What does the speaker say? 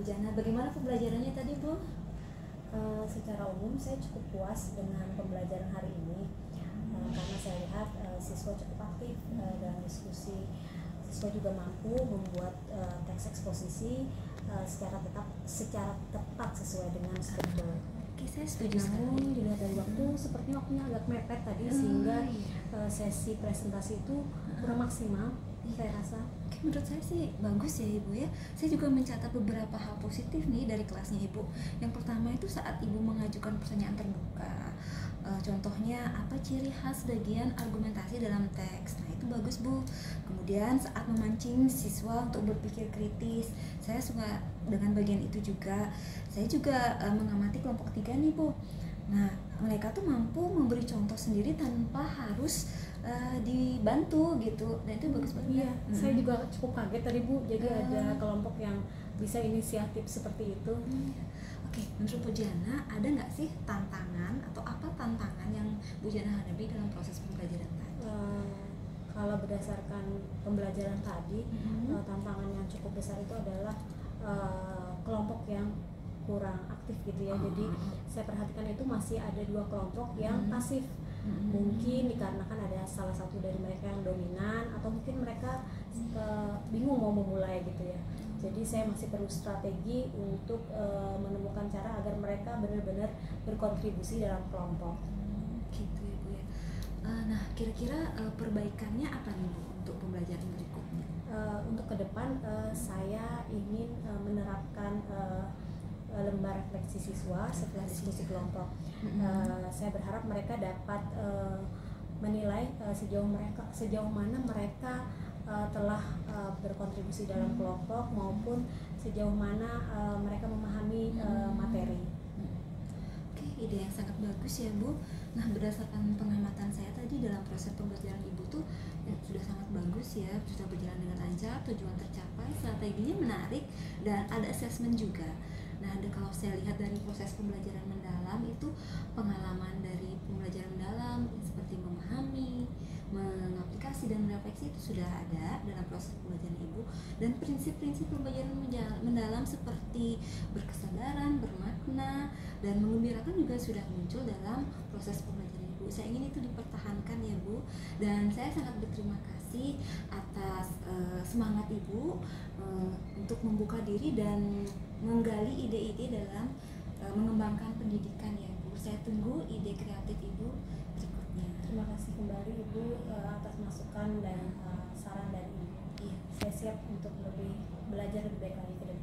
Jana, bagaimana pembelajarannya tadi Bu? Secara umum saya cukup puas dengan pembelajaran hari ini karena saya lihat siswa cukup aktif dalam diskusi. Siswa juga mampu membuat teks eksposisi secara tepat sesuai dengan struktur. Oke, saya setuju. Namun dilihat dari waktu, sepertinya waktunya agak mepet tadi sehingga sesi presentasi itu kurang maksimal. Saya rasa. Menurut saya sih bagus ya Ibu ya. Saya juga mencatat beberapa hal positif nih dari kelasnya Ibu. Yang pertama itu saat Ibu mengajukan pertanyaan terbuka. Contohnya apa ciri khas bagian argumentasi dalam teks. Nah itu bagus Bu. Kemudian saat memancing siswa untuk berpikir kritis, saya suka dengan bagian itu juga. Saya juga mengamati kelompok 3 nih Bu. Nah mereka tuh mampu memberi contoh sendiri tanpa harus dibantu gitu, dan itu bagus banget. Iya, saya juga cukup kaget tadi Bu. Jadi ada kelompok yang bisa inisiatif seperti itu. Oke, menurut Bu Jana ada nggak sih tantangan atau apa tantangan yang Bu Jana hadapi dalam proses pembelajaran tadi? Kalau berdasarkan pembelajaran tadi, tantangan yang cukup besar itu adalah kelompok yang kurang aktif gitu ya. Jadi saya perhatikan itu masih ada 2 kelompok yang pasif. Mungkin dikarenakan ada salah satu dari mereka yang dominan, atau mungkin mereka bingung mau memulai gitu ya. Jadi saya masih perlu strategi untuk menemukan cara agar mereka benar-benar berkontribusi dalam kelompok. Gitu ya Bu ya. Nah kira-kira perbaikannya apa nih Bu untuk pembelajaran berikutnya? Untuk ke depan saya ingin menerapkan lembar refleksi siswa setelah diskusi kelompok. Saya berharap mereka dapat menilai sejauh mana mereka telah berkontribusi dalam kelompok maupun sejauh mana mereka memahami materi. Oke, ide yang sangat bagus ya Bu. Nah berdasarkan pengamatan saya tadi dalam proses pembelajaran Ibu tuh ya, sudah sangat bagus ya, sudah berjalan dengan lancar, tujuan tercapai, strateginya menarik, dan ada assessment juga. Nah, kalau saya lihat dari proses pembelajaran mendalam itu pengalaman dari pembelajaran mendalam seperti memahami, mengaplikasi dan merefleksi itu sudah ada dalam proses pembelajaran Ibu, dan prinsip-prinsip pembelajaran mendalam seperti berkesadaran, bermakna, dan menggembirakan juga sudah muncul dalam proses pembelajaran Ibu. Saya ingin itu dipertahankan ya Bu, dan saya sangat berterima kasih atas semangat Ibu untuk membuka diri dan menggali ide-ide dalam mengembangkan pendidikan ya Bu. Saya tunggu ide kreatif Ibu berikutnya. Terima kasih kembali Ibu atas masukan dan saran dari Ibu. Iya. Saya siap untuk belajar lebih baik lagi ke depan.